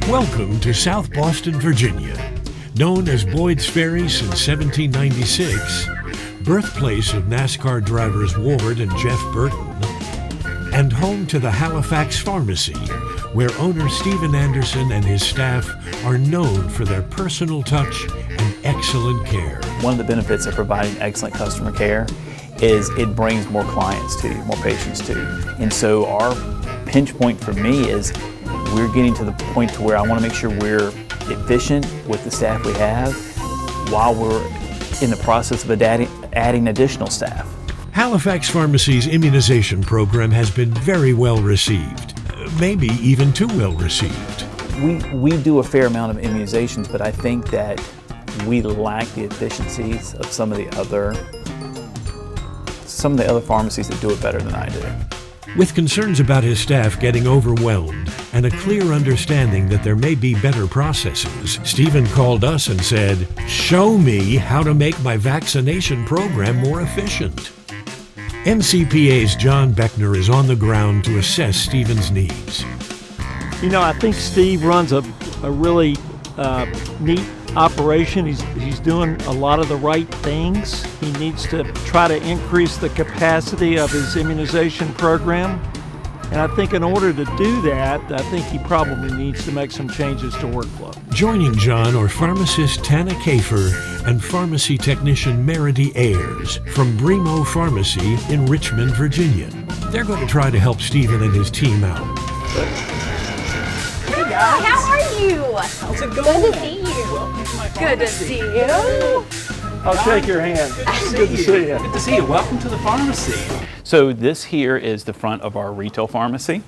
Welcome to South Boston, Virginia. Known as Boyd's Ferry since 1796, birthplace of NASCAR drivers Ward and Jeff Burton, and home to the Halifax Pharmacy, where owner Stephen Anderson and his staff are known for their personal touch and excellent care. One of the benefits of providing excellent customer care is it brings more clients to you, more patients to you. And so our pinch point for me is we're getting to the point to where I want to make sure we're efficient with the staff we have while we're in the process of adding additional staff. Halifax Pharmacy's immunization program has been very well received, maybe even too well received. We do a fair amount of immunizations, but I think that we lack the efficiencies of some of the other pharmacies that do it better than I do. With concerns about his staff getting overwhelmed and a clear understanding that there may be better processes, Stephen called us and said, "Show me how to make my vaccination program more efficient." NCPA's John Beckner is on the ground to assess Stephen's needs. You know, I think Steve runs a really neat operation. He's doing a lot of the right things. He needs to try to increase the capacity of his immunization program. And I think in order to do that, I think he probably needs to make some changes to workflow. Joining John are pharmacist Tana Kaefer and pharmacy technician Meredy Ayers from Bremo Pharmacy in Richmond, Virginia. They're going to try to help Stephen and his team out. Hey guys. How are you? How's it going? Good to see you. Good to see you. I'll shake your hand. Good to see you. Good to see you. Welcome to the pharmacy. So this here is the front of our retail pharmacy.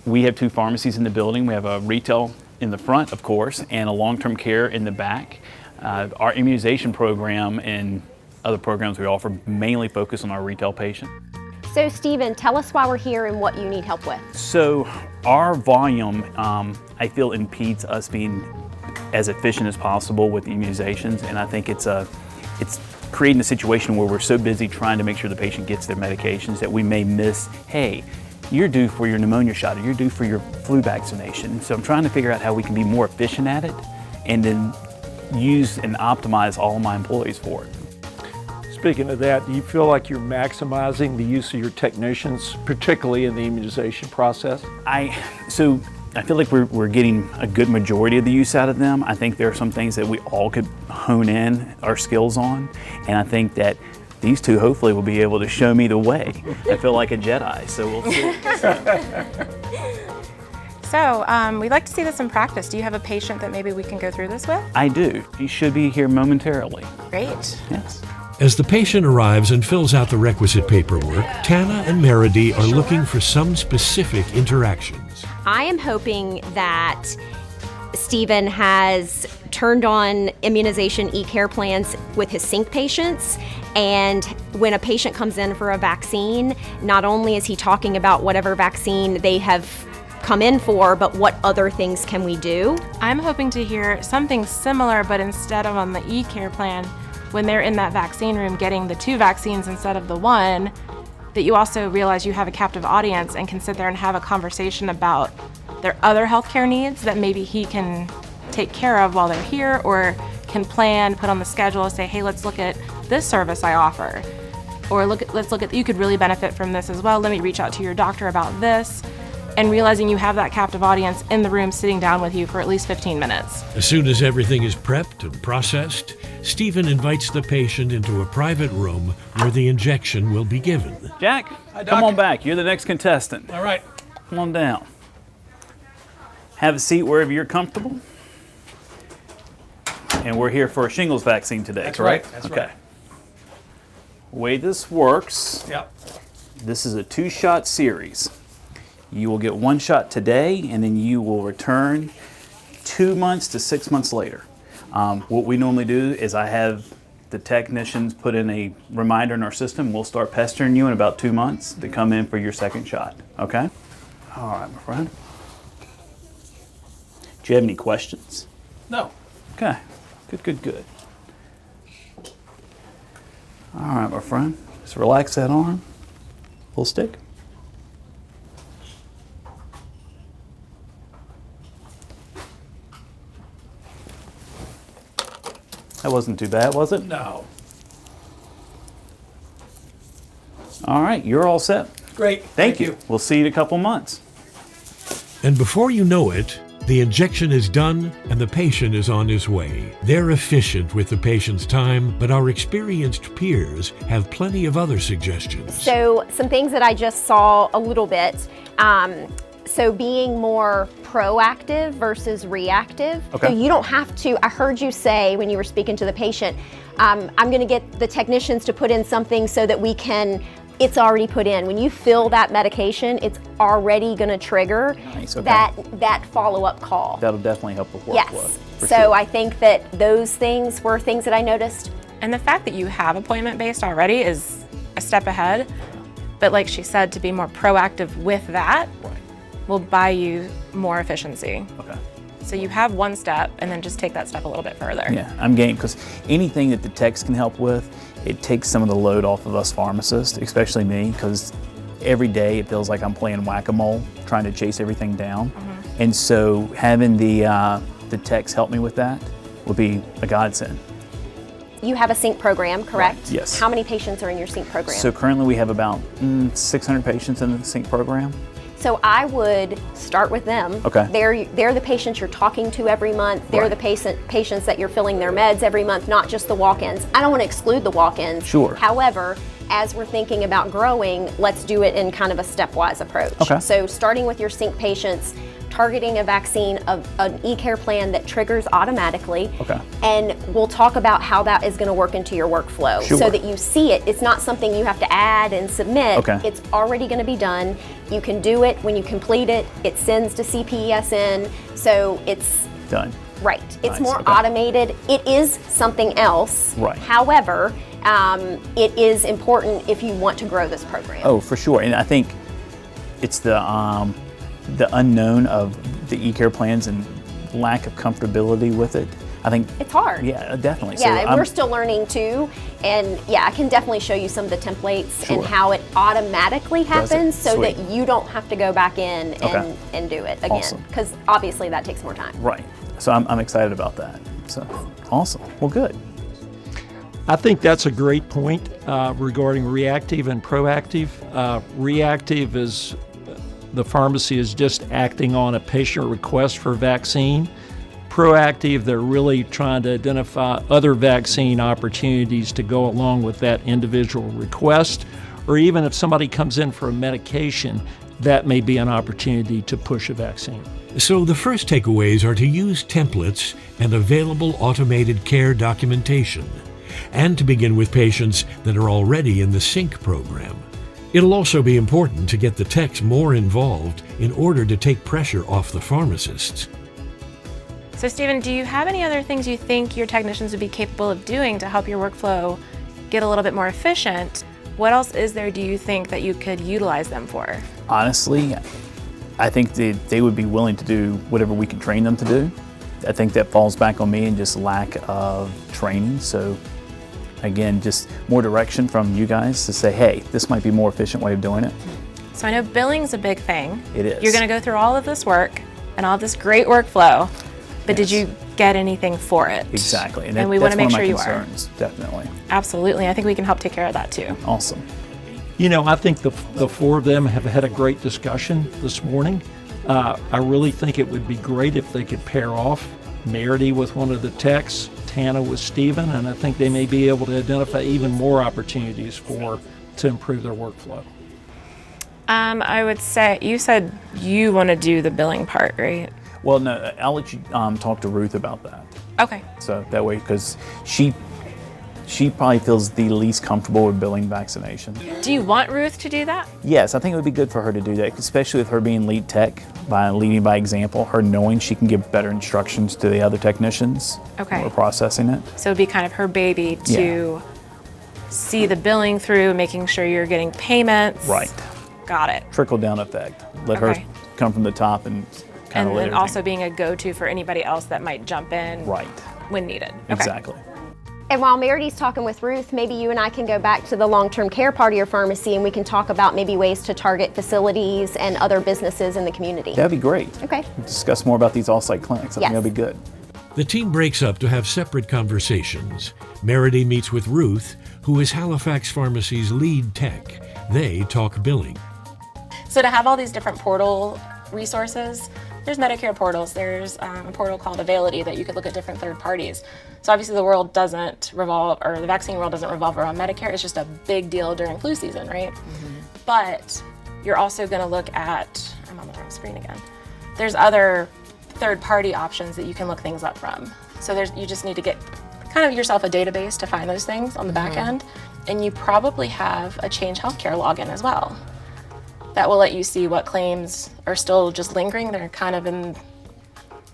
We have two pharmacies in the building. We have a retail in the front, of course, and a long-term care in the back. Our immunization program and other programs we offer mainly focus on our retail patient. So Stephen, tell us why we're here and what you need help with. So our volume, I feel, impedes us being as efficient as possible with the immunizations, and I think it's creating a situation where we're so busy trying to make sure the patient gets their medications that we may miss, hey, you're due for your pneumonia shot, or you're due for your flu vaccination. So I'm trying to figure out how we can be more efficient at it and then use and optimize all of my employees for it. Speaking of that, do you feel like you're maximizing the use of your technicians, particularly in the immunization process? I feel like we're getting a good majority of the use out of them. I think there are some things that we all could hone in our skills on, and I think that these two hopefully will be able to show me the way. I feel like a Jedi, so we'll see. So we'd like to see this in practice. Do you have a patient that maybe we can go through this with? I do. He should be here momentarily. Great. Yes. As the patient arrives and fills out the requisite paperwork, Tana and Meredy are looking for some specific interactions. I am hoping that Stephen has turned on immunization e-care plans with his sync patients, and when a patient comes in for a vaccine, not only is he talking about whatever vaccine they have come in for, but what other things can we do? I'm hoping to hear something similar, but instead of on the e-care plan, when they're in that vaccine room getting the 2 vaccines instead of the 1, that you also realize you have a captive audience and can sit there and have a conversation about their other healthcare needs that maybe he can take care of while they're here, or can plan, put on the schedule, say, hey, let's look at this service I offer. Or let's look at, you could really benefit from this as well. Let me reach out to your doctor about this. And realizing you have that captive audience in the room sitting down with you for at least 15 minutes. As soon as everything is prepped and processed, Stephen invites the patient into a private room where the injection will be given. Jack, Hi, Doc. come on back. You're the next contestant. All right. Come on down. Have a seat wherever you're comfortable. And we're here for a shingles vaccine today, That's correct? right. That's okay. right. The way this works, Yep. this is a 2-shot series. You will get 1 shot today, and then you will return 2 months to 6 months later. What we normally do is I have the technicians put in a reminder in our system. We'll start pestering you in about 2 months to come in for your second shot, okay? All right, my friend. Do you have any questions? No. Okay, good. All right, my friend. Just relax that arm. Full stick. That wasn't too bad, was it? No. All right, you're all set. Great. Thank you. We'll see you in a couple months. And before you know it, the injection is done and the patient is on his way. They're efficient with the patient's time, but our experienced peers have plenty of other suggestions. So some things that I just saw a little bit. So being more proactive versus reactive. Okay. So you don't have to, I heard you say when you were speaking to the patient, I'm going to get the technicians to put in something so that we can, it's already put in. When you fill that medication, it's already going to trigger Nice, okay. that follow-up call. That'll definitely help with workflow. Yes. for So sure. I think that those things were things that I noticed. And the fact that you have appointment-based already is a step ahead. But like she said, to be more proactive with that Right. will buy you more efficiency. Okay. So you have one step and then just take that step a little bit further. Yeah, I'm game, because anything that the techs can help with, it takes some of the load off of us pharmacists, especially me, because every day it feels like I'm playing whack-a-mole, trying to chase everything down. And so having the techs help me with that would be a godsend. You have a sync program, correct? Right, yes. How many patients are in your sync program? So currently we have about 600 patients in the sync program. So I would start with them. Okay. They're the patients you're talking to every month. They're Right. the patients that you're filling their meds every month, not just the walk-ins. I don't want to exclude the walk-ins. Sure. However, as we're thinking about growing, let's do it in kind of a stepwise approach. Okay. So starting with your sync patients, targeting a vaccine of an e-care plan that triggers automatically. Okay. And we'll talk about how that is going to work into your workflow Sure. so that you see it. It's not something you have to add and submit. Okay. It's already going to be done. You can do it. When you complete it, it sends to CPESN. So it's Done. right. It's Nice, more okay. automated. It is something else. Right. However, it is important if you want to grow this program. Oh, for sure. And I think it's the unknown of the e-care plans and lack of comfortability with it. I think, It's hard. yeah, definitely. Yeah, So and we're still learning too. And yeah, I can definitely show you some of the templates Sure. and how it automatically Does it? happens so Sweet. that you don't have to go back in Okay. and do it again. Awesome. Because obviously that takes more time. Right. So I'm excited about that. So awesome. Well, good. I think that's a great point regarding reactive and proactive. Reactive is the pharmacy is just acting on a patient request for vaccine. Proactive, they're really trying to identify other vaccine opportunities to go along with that individual request, or even if somebody comes in for a medication, that may be an opportunity to push a vaccine. So the first takeaways are to use templates and available automated care documentation, and to begin with patients that are already in the SYNC program. It'll also be important to get the techs more involved in order to take pressure off the pharmacists. So Stephen, do you have any other things you think your technicians would be capable of doing to help your workflow get a little bit more efficient? What else is there, do you think, that you could utilize them for? Honestly, I think they would be willing to do whatever we can train them to do. I think that falls back on me and just lack of training. So again, just more direction from you guys to say, hey, this might be a more efficient way of doing it. So I know billing's a big thing. It is. You're going to go through all of this work and all this great workflow, but did Yes. you get anything for it? Exactly. And we want to make sure you are. concerns, definitely. Absolutely. I think we can help take care of that too. Awesome. You know, I think the four of them have had a great discussion this morning. I really think it would be great if they could pair off Meredy with one of the techs, Tana with Stephen, and I think they may be able to identify even more opportunities to improve their workflow. I would say, you said you want to do the billing part, right? Well, no, I'll let you talk to Ruth about that. Okay. So that way, because she probably feels the least comfortable with billing vaccination. Do you want Ruth to do that? Yes, I think it would be good for her to do that, especially with her being lead tech, by leading by example, her knowing she can give better instructions to the other technicians Okay. who are processing it. So it'd be kind of her baby to see the billing through, making sure you're getting payments. Right. Got it. Trickle down effect. Let Okay. her come from the top and kind And of let then everything. also being a go-to for anybody else that might jump in Right. when needed. Okay. Exactly. And while Meredy's talking with Ruth, maybe you and I can go back to the long-term care part of your pharmacy and we can talk about maybe ways to target facilities and other businesses in the community. That'd be great. Okay. Discuss more about these off-site clinics. I Yes. think that'd be good. The team breaks up to have separate conversations. Meredy meets with Ruth, who is Halifax Pharmacy's lead tech. They talk billing. So to have all these different portal resources, there's Medicare portals, there's a portal called Availity that you could look at different third parties. So obviously the world doesn't revolve, or the vaccine world doesn't revolve around Medicare, it's just a big deal during flu season, right? But you're also gonna look at, I'm on the wrong screen again. There's other third party options that you can look things up from. So you just need to get kind of yourself a database to find those things on the back end. And you probably have a Change Healthcare login as well. That will let you see what claims are still just lingering. They're kind of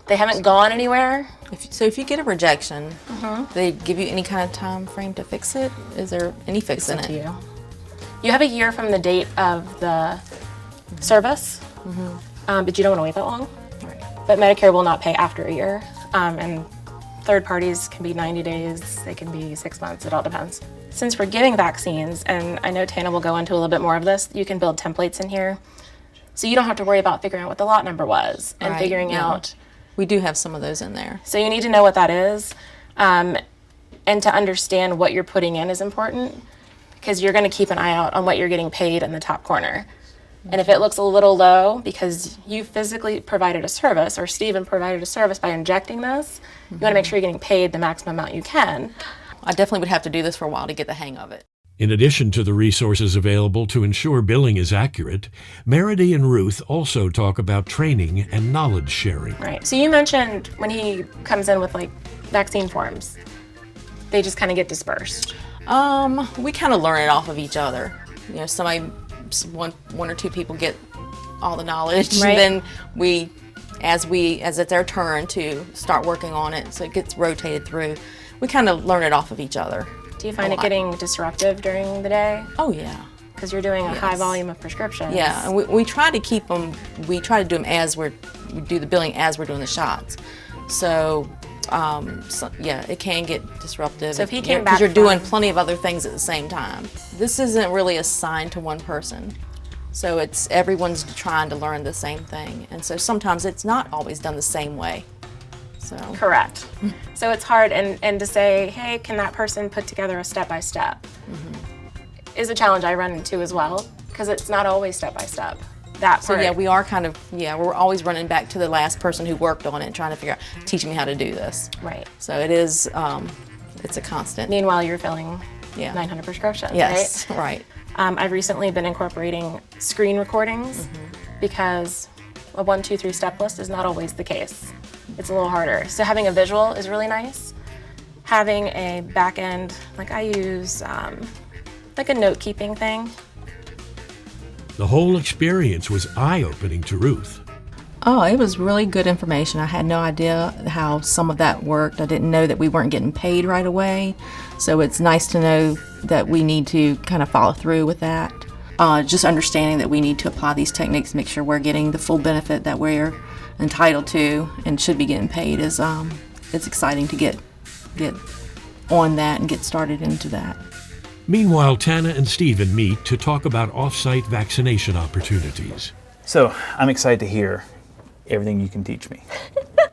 they haven't gone anywhere. So if you get a rejection, they give you any kind of time frame to fix it? Is there any fix in it? You. You have a year from the date of the service, but you don't want to wait that long. Right. But Medicare will not pay after a year. And third parties can be 90 days, they can be 6 months, it all depends. Since we're giving vaccines, and I know Tana will go into a little bit more of this, you can build templates in here. So you don't have to worry about figuring out what the lot number was and Right, figuring yeah. out. We do have some of those in there. So you need to know what that is. And to understand what you're putting in is important, because you're going to keep an eye out on what you're getting paid in the top corner. And if it looks a little low because you physically provided a service, or Stephen provided a service by injecting this, you want to make sure you're getting paid the maximum amount you can. I definitely would have to do this for a while to get the hang of it. In addition to the resources available to ensure billing is accurate, Meredy and Ruth also talk about training and knowledge sharing. Right. So you mentioned when he comes in with like vaccine forms, they just kind of get dispersed. We kind of learn it off of each other. You know, one or two people get all the knowledge, Right. and then as it's our turn to start working on it, so it gets rotated through. We kind of learn it off of each other. Do you find it getting disruptive during the day? Oh yeah. Because you're doing a high Yes. volume of prescriptions. Yeah, and we try to keep them. We try to do them as we do the billing as we're doing the shots. So yeah, it can get disruptive. So if he came back because you're doing from- plenty of other things at the same time. This isn't really assigned to one person. So everyone's trying to learn the same thing, and so sometimes it's not always done the same way. So Correct. So it's hard, and to say, hey, can that person put together a step-by-step is a challenge I run into as well, because it's not always step-by-step. That So part. yeah, we're always running back to the last person who worked on it and trying to figure out, teach me how to do this. Right. So it is, it's a constant. Meanwhile, you're filling Yeah. 900 prescriptions, Yes, right? right. I've recently been incorporating screen recordings because a 1, 2, 3 step list is not always the case. It's a little harder. So having a visual is really nice. Having a back end, like I use like a note keeping thing. The whole experience was eye-opening to Ruth. Oh, it was really good information. I had no idea how some of that worked. I didn't know that we weren't getting paid right away. So it's nice to know that we need to kind of follow through with that. Just understanding that we need to apply these techniques, make sure we're getting the full benefit that we're entitled to and should be getting paid is it's exciting to get on that and get started into that. Meanwhile, Tana and Stephen meet to talk about off-site vaccination opportunities. So I'm excited to hear everything you can teach me.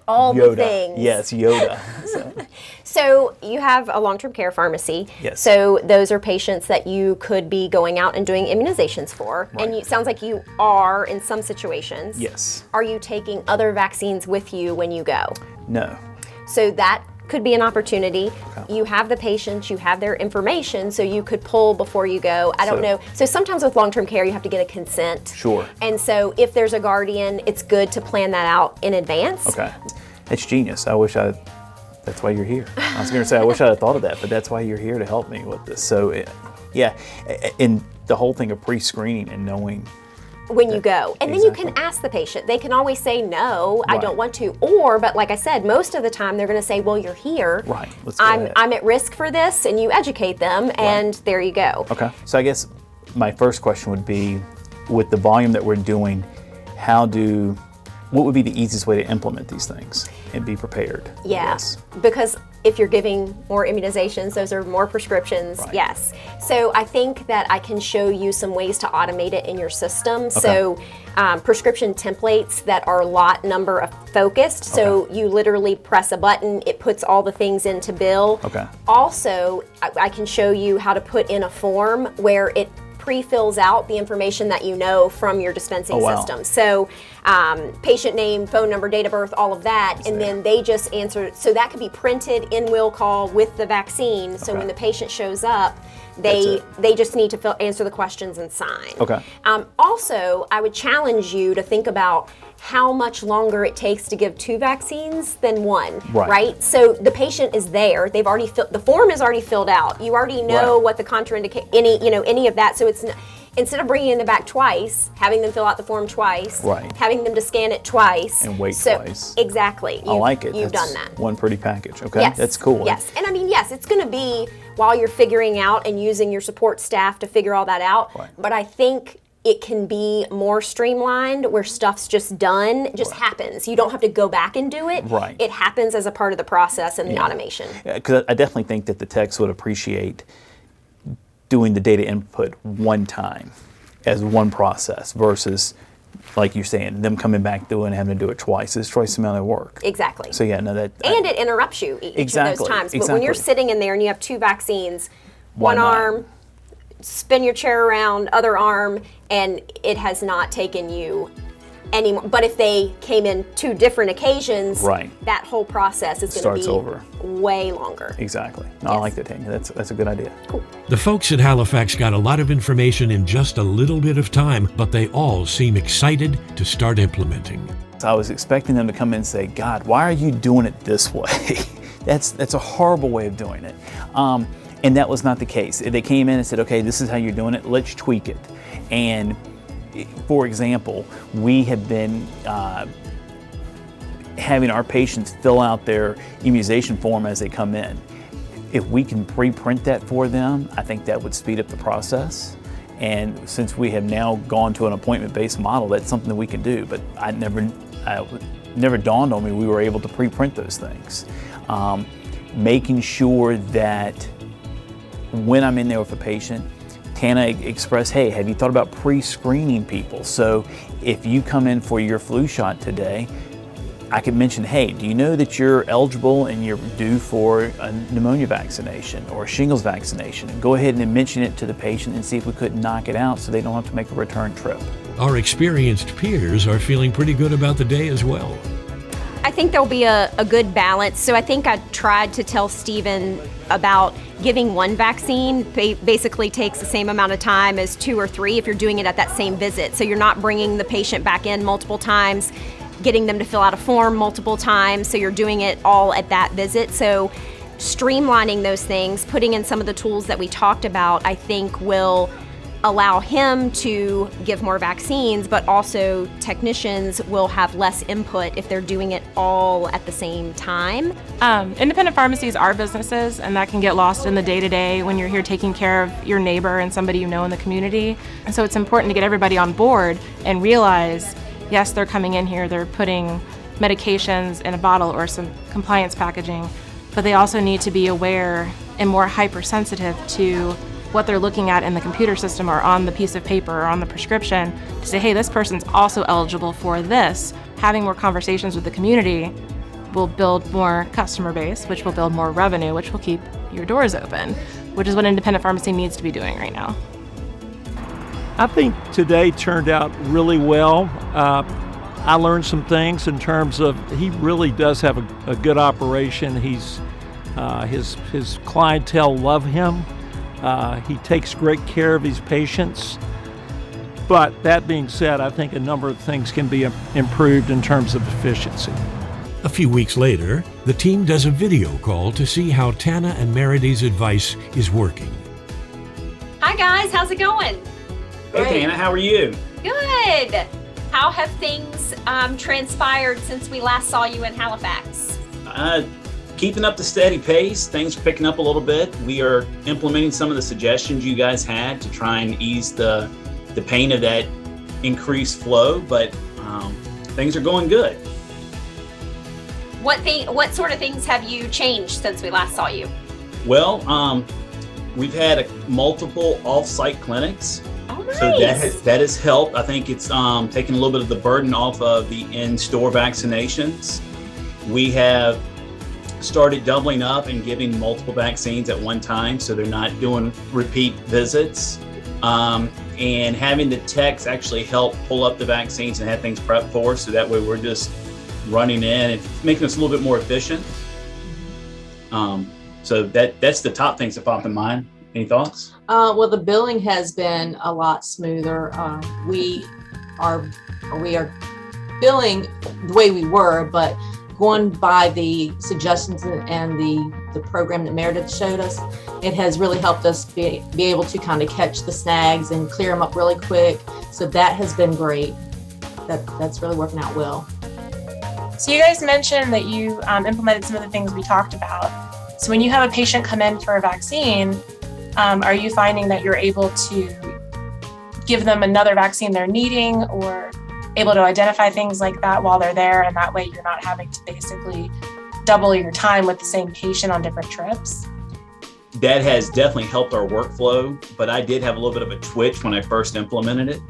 All Yoda. the things. Yes, Yoda. So you have a long-term care pharmacy. Yes. So those are patients that you could be going out and doing immunizations for. Right. And it sounds like you are in some situations. Yes. Are you taking other vaccines with you when you go? No. So that could be an opportunity. You have the patients, you have their information, so you could pull before you go. I don't know. So sometimes with long-term care, you have to get a consent. Sure. And so if there's a guardian, it's good to plan that out in advance. Okay. It's genius. That's why you're here. I was going to say, I wish I had thought of that, but that's why you're here to help me with this. So, yeah, and the whole thing of pre-screening and knowing. When you go. And then you can ask the patient. They can always say, no, I don't want to. Or, but like I said, most of the time they're going to say, well, you're here. Right. Let's go ahead. I'm at risk for this, and you educate them, and there you go. Okay. So I guess my first question would be, with the volume that we're doing, what would be the easiest way to implement these things and be prepared? I Yeah, guess? because if you're giving more immunizations, those are more prescriptions, Right. yes. So I think that I can show you some ways to automate it in your system. So prescription templates that are lot number focused. So you literally press a button, it puts all the things into bill. Okay. Also, I can show you how to put in a form where it pre-fills out the information that you know from your dispensing system. So patient name, phone number, date of birth, all of that, and then they just answer. So that could be printed in will call with the vaccine. So when the patient shows up, they just need to answer the questions and sign. Okay. Also, I would challenge you to think about how much longer it takes to give 2 vaccines than 1, right? So the patient is there. They've already the form is already filled out. You already know what the contraindication, any of that. So it's instead of bringing them back twice, having them fill out the form twice, having them to scan it twice, and wait twice. Exactly. I like it. You've That's done that. one pretty package. Okay. Yes. That's cool. Yes. And I mean, yes, it's going to be while you're figuring out and using your support staff to figure all that out. But I think it can be more streamlined where stuff's just done, just happens. You don't have to go back and do it. It happens as a part of the process and the automation. Because I definitely think that the techs would appreciate doing the data input one time as one process versus, like you're saying, them coming back doing having to do it twice. It's twice the amount of work. Exactly. So yeah, no, that. And it interrupts you each of those times. But when you're sitting in there and you have 2 vaccines, one arm, spin your chair around, other arm, and it has not taken you anymore. But if they came in 2 different occasions, that whole process is going to be over. Way longer. Exactly. No, I like that, Tanya. That's a good idea. Cool. The folks at Halifax got a lot of information in just a little bit of time, but they all seem excited to start implementing. So I was expecting them to come in and say, God, why are you doing it this way? That's a horrible way of doing it. And that was not the case. They came in and said, okay, this is how you're doing it. Let's tweak it. And for example, we have been having our patients fill out their immunization form as they come in. If we can pre-print that for them, I think that would speed up the process. And since we have now gone to an appointment-based model, that's something that we can do. But it never dawned on me we were able to pre-print those things. Making sure that when I'm in there with a patient, Tana expressed, hey, have you thought about pre-screening people? So if you come in for your flu shot today, I could mention, hey, do you know that you're eligible and you're due for a pneumonia vaccination or a shingles vaccination? And go ahead and mention it to the patient and see if we couldn't knock it out so they don't have to make a return trip. Our experienced peers are feeling pretty good about the day as well. I think there'll be a good balance. So I think I tried to tell Stephen about giving 1 vaccine basically takes the same amount of time as 2 or 3 if you're doing it at that same visit. So you're not bringing the patient back in multiple times, getting them to fill out a form multiple times. So you're doing it all at that visit. So streamlining those things, putting in some of the tools that we talked about, I think will allow him to give more vaccines, but also technicians will have less input if they're doing it all at the same time. Independent pharmacies are businesses, and that can get lost in the day-to-day when you're here taking care of your neighbor and somebody you know in the community. And so it's important to get everybody on board and realize, yes, they're coming in here, they're putting medications in a bottle or some compliance packaging, but they also need to be aware and more hypersensitive to what they're looking at in the computer system or on the piece of paper or on the prescription to say, hey, this person's also eligible for this. Having more conversations with the community will build more customer base, which will build more revenue, which will keep your doors open, which is what independent pharmacy needs to be doing right now. I think today turned out really well. I learned some things in terms of he really does have a good operation. His clientele love him. He takes great care of his patients. But that being said, I think a number of things can be improved in terms of efficiency. A few weeks later, the team does a video call to see how Tana and Meredy's advice is working. Hi guys, how's it going? Hey Tana, how are you? Good. How have things transpired since we last saw you in Halifax? Keeping up the steady pace. Things are picking up a little bit. We are implementing some of the suggestions you guys had to try and ease the pain of that increased flow, but things are going good. What sort of things have you changed since we last saw you? Well, we've had multiple off-site clinics. Oh, nice. So that has helped. I think it's taken a little bit of the burden off of the in-store vaccinations. We have started doubling up and giving multiple vaccines at one time, so they're not doing repeat visits. And having the techs actually help pull up the vaccines and have things prepped for us, so that way we're just running in and making us a little bit more efficient. So that's the top things that pop in mind. Any thoughts? Well, the billing has been a lot smoother. We are billing the way we were, but going by the suggestions and the program that Meredith showed us, it has really helped us be able to kind of catch the snags and clear them up really quick. So that has been great. That's really working out well. So you guys mentioned that you implemented some of the things we talked about. So when you have a patient come in for a vaccine, are you finding that you're able to give them another vaccine they're needing, or able to identify things like that while they're there, and that way you're not having to basically double your time with the same patient on different trips? That has definitely helped our workflow, but I did have a little bit of a twitch when I first implemented it.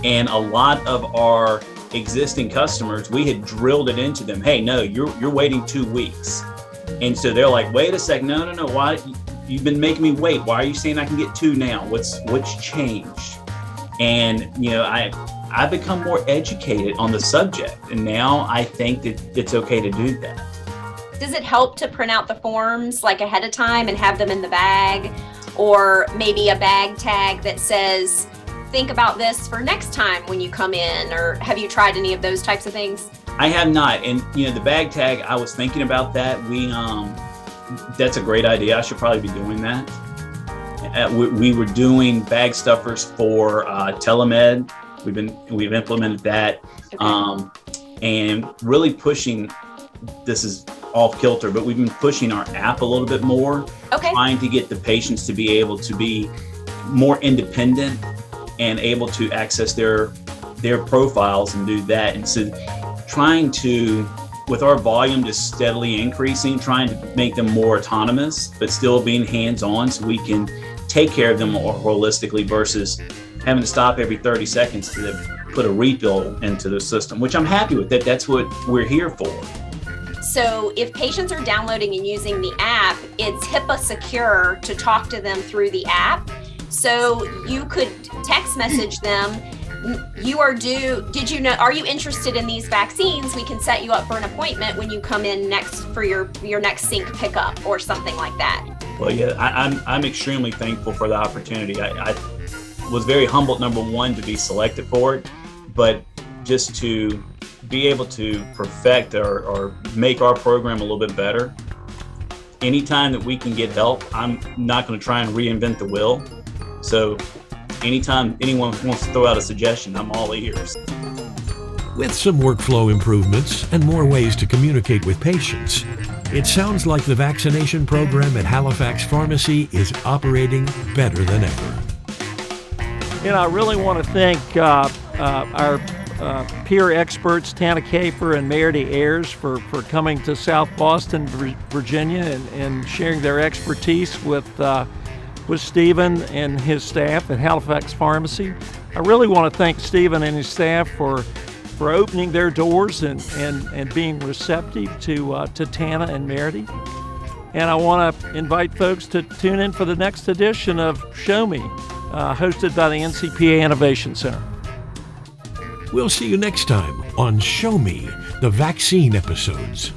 And a lot of our existing customers, we had drilled it into them. Hey, no, you're waiting 2 weeks. And so they're like, wait a second, no, why? You've been making me wait. Why are you saying I can get 2 now? What's changed? And, I've become more educated on the subject, and now I think that it's okay to do that. Does it help to print out the forms like ahead of time and have them in the bag, or maybe a bag tag that says, think about this for next time when you come in? Or have you tried any of those types of things? I have not. And, the bag tag, I was thinking about that. That's a great idea. I should probably be doing that. We were doing bag stuffers for telemed. We've implemented that, and really pushing. This is off kilter, but we've been pushing our app a little bit more, trying to get the patients to be able to be more independent and able to access their profiles and do that. And so, trying to, with our volume just steadily increasing, trying to make them more autonomous, but still being hands-on, so we can take care of them more holistically versus having to stop every 30 seconds to put a refill into the system, which I'm happy with. That's what we're here for. So if patients are downloading and using the app, it's HIPAA secure to talk to them through the app. So you could text message them, you are due, are you interested in these vaccines? We can set you up for an appointment when you come in next for your next sync pickup or something like that. Well, yeah, I'm extremely thankful for the opportunity. I was very humbled, number one, to be selected for it, but just to be able to perfect or make our program a little bit better. Anytime that we can get help, I'm not going to try and reinvent the wheel. So anytime anyone wants to throw out a suggestion, I'm all ears. With some workflow improvements and more ways to communicate with patients, it sounds like the vaccination program at Halifax Pharmacy is operating better than ever. I really want to thank our peer experts, Tana Kaefer and Meredy Ayers, for coming to South Boston, Virginia, and sharing their expertise with Stephen and his staff at Halifax Pharmacy. I really want to thank Stephen and his staff for opening their doors and being receptive to Tana and Meredy. And I want to invite folks to tune in for the next edition of Show Me, hosted by the NCPA Innovation Center. We'll see you next time on Show Me, the Vaccine Episodes.